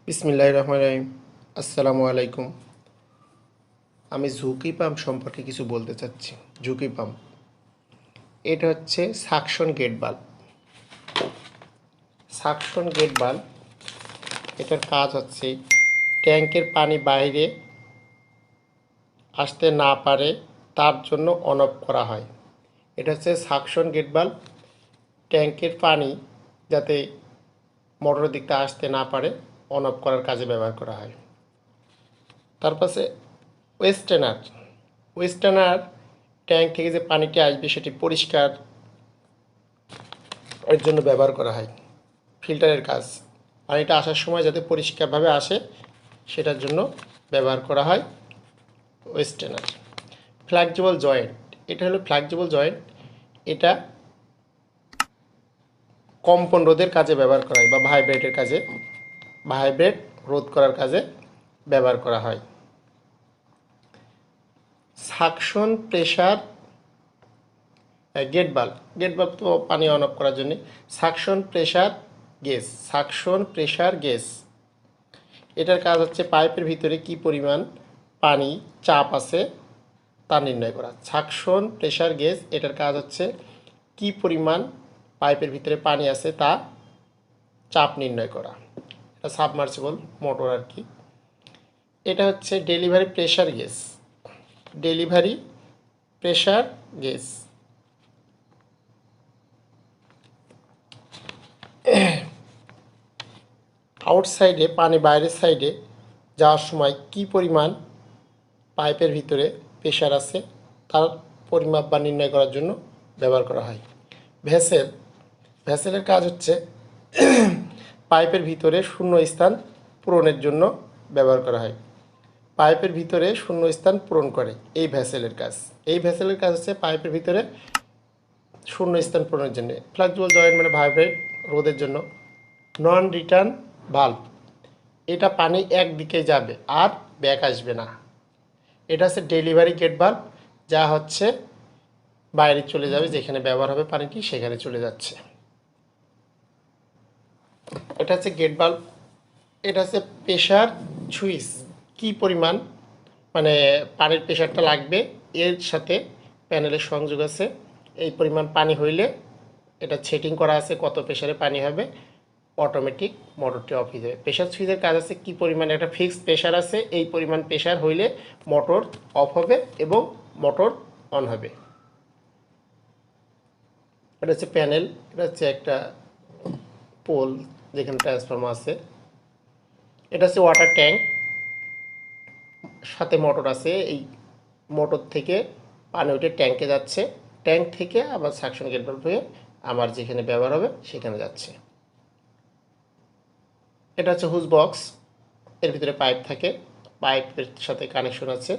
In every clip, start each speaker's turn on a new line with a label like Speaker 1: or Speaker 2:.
Speaker 1: বিসমিল্লাহির রহমানির রহিম। আসসালামু আলাইকুম। আমি ঝুঁকি পাম্প সম্পর্কে কিছু বলতে চাচ্ছি। ঝুঁকি পাম্প এটা হচ্ছে সাকশন গেট বাল্ব। সাকশন গেট বাল্ব এটার কাজ হচ্ছে ট্যাঙ্কের পানি বাইরে আসতে না পারে তার জন্য অন অফ করা হয়। এটা হচ্ছে সাকশন গেট বাল্ব, ট্যাঙ্কের পানি যাতে মোটরের দিকটা আসতে না পারে অন অফ করার কাজে ব্যবহার করা হয়। তারপরে ওয়েস্টার্নার ওয়েস্টার্নার ট্যাঙ্ক থেকে যে পানিটি আসবে সেটি পরিষ্কার এর জন্য ব্যবহার করা হয়। ফিল্টারের কাজ, পানিটা আসার সময় যাতে পরিষ্কারভাবে আসে সেটার জন্য ব্যবহার করা হয় ওয়েস্টার্নার। ফ্লেক্সিবল জয়েন্ট, এটা হলো ফ্লেক্সিবল জয়েন্ট। এটা কম্পন রোধের কাজে ব্যবহার করা হয় বা ভাইব্রেটের কাজে, ভাইব্রেট রোধ করার কাজে ব্যবহার করা হয়। সাকশন প্রেসার গেট বাল্ব, গেট বাল্ব তো পানি অন অফ করার জন্য। Suction pressure gauge, suction pressure gauge এটার কাজ হচ্ছে পাইপের ভিতরে কি পরিমাণ পানি চাপ আছে তা নির্ণয় করা। সাকশন প্রেসার গেজ এটার কাজ হচ্ছে কি পরিমাণ পাইপের ভিতরে পানি আছে তা চাপ নির্ণয় করা। এটা সাবমার্সিবল মোটর আর কি। এটা হচ্ছে delivery pressure gauge, delivery pressure gauge আউটসাইডে পানি বাইরের সাইডে যাওয়ার সময় কি পরিমাণ পাইপের ভিতরে প্রেশার আছে তার পরিমাপ বা নির্ণয় করার জন্য ব্যবহার করা হয়। ভেসেল, ভেসেলের কাজ হচ্ছে পাইপের ভিতরে শূন্য স্থান পূরণের জন্য ব্যবহার করা হয়। পাইপের ভিতরে শূন্য স্থান পূরণ করে এই ভেসেলের কাজ। এই ভেসেলের কাজ হচ্ছে পাইপের ভিতরে শূন্য স্থান পূরণের জন্য। ফ্লেক্সিবল জয়েন্ট মানে ভাইব্রেট রোধের জন্য। নন রিটার্ন ভাল্ব, এটা পানি একদিকে যাবে আর ব্যাক আসবে না। এটা হচ্ছে ডেলিভারি গেট বাল্ব, যা হচ্ছে বাইরে চলে যাবে, যেখানে ব্যবহার হবে পানিটি সেখানে চলে যাচ্ছে। এটা হচ্ছে গেট বাল্ব। এটা হচ্ছে প্রেশার সুইচ, কি পরিমাণ মানে পানির প্রেশারটা লাগবে এর সাথে প্যানেলের সংযোগ আছে। এই পরিমাণ পানি হইলে এটা সেটিং করা আছে কত প্রেশারে পানি হবে, অটোমেটিক মোটরটি অফ হয়ে যাবে। প্রেশার সুইচের কাজ আছে কি পরিমাণ একটা ফিক্সড প্রেশার আছে, এই পরিমাণ প্রেশার হইলে মোটর অফ হবে এবং মোটর অন হবে। এটা হচ্ছে প্যানেল, এটা হচ্ছে একটা পোল যেখানে ট্রান্সফর্মার আছে। এটা হচ্ছে ওয়াটার ট্যাঙ্ক, সাথে মোটর আছে। এই মোটর থেকে পানি উঠে ট্যাঙ্কে যাচ্ছে, ট্যাঙ্ক থেকে আবার সাকশন গেট বাল্ব হয়ে আবার যেখানে ব্যবহার হবে সেখানে যাচ্ছে। এটা হচ্ছে হুজ বক্স, এর ভিতরে পাইপ থাকে, পাইপের সাথে কানেকশন আছে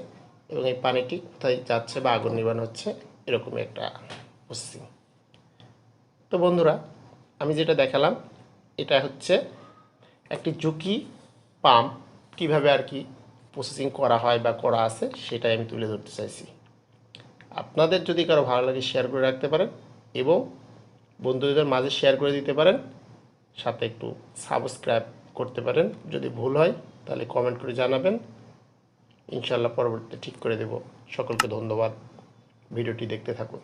Speaker 1: এবং এই পানিটি কোথায় যাচ্ছে বা আগুন নিবানো হচ্ছে এরকমই একটা প্রসেসিং। তো বন্ধুরা, আমি যেটা দেখালাম এটা হচ্ছে একটি ঝুঁকি পাম্প, কীভাবে আর কি প্রসেসিং করা হয় বা করা আছে সেটাই আমি তুলে ধরতে চাইছি। আপনাদের যদি কারো ভালো লাগে শেয়ার করে রাখতে পারেন এবং বন্ধুদের মাঝে শেয়ার করে দিতে পারেন, সাথে একটু সাবস্ক্রাইব করতে পারেন। যদি ভুল হয় তাহলে কমেন্ট করে জানাবেন, ইনশাআল্লাহ পরবর্তীতে ঠিক করে দেব। সকলকে ধন্যবাদ, ভিডিওটি দেখতে থাকুন।